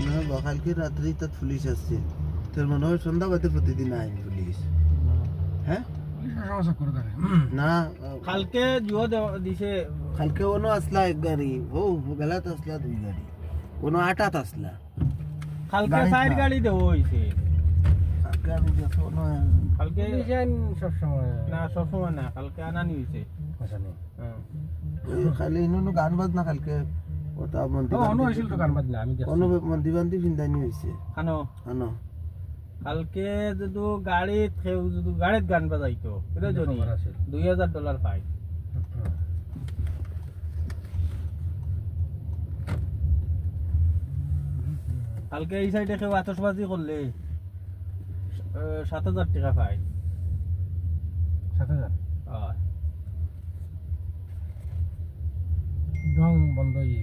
না বা কালকে রাত্রে তাত পুলিশ আসছে তোর মনে হয় সন্ধ্যাবাদে প্রতিদিন আইন পুলিশ হ্যাঁ না কালকে জুয়া দিছে কালকে কোনো আসলা এক গাড়ি ও বেলাত আসলা দুই গাড়ি কোনো আটাত আসলা কালকে গাড়ি সাইড না। গাড়ি দেওয়া হয়েছে কালকে আমি যখন কালকে সবসময় না সবসময় না কালকে আনানি হয়েছে খালি ইনো গান বাজনা কালকে ওটা মন্দির হয়েছিল তো গান বাজনা আমি কোনো মন্দির বান্দি ফিন্দানি হয়েছে খানো আনো কালকে যদি গাড়িত যদি গাড়িত গান বাজাইতো এটা জনি $2000 পাই কালকে এই সাইডে কেউ আতশবাজি করলে 7,000 টাকা পাই 7,000 হয় ডং বন্ধ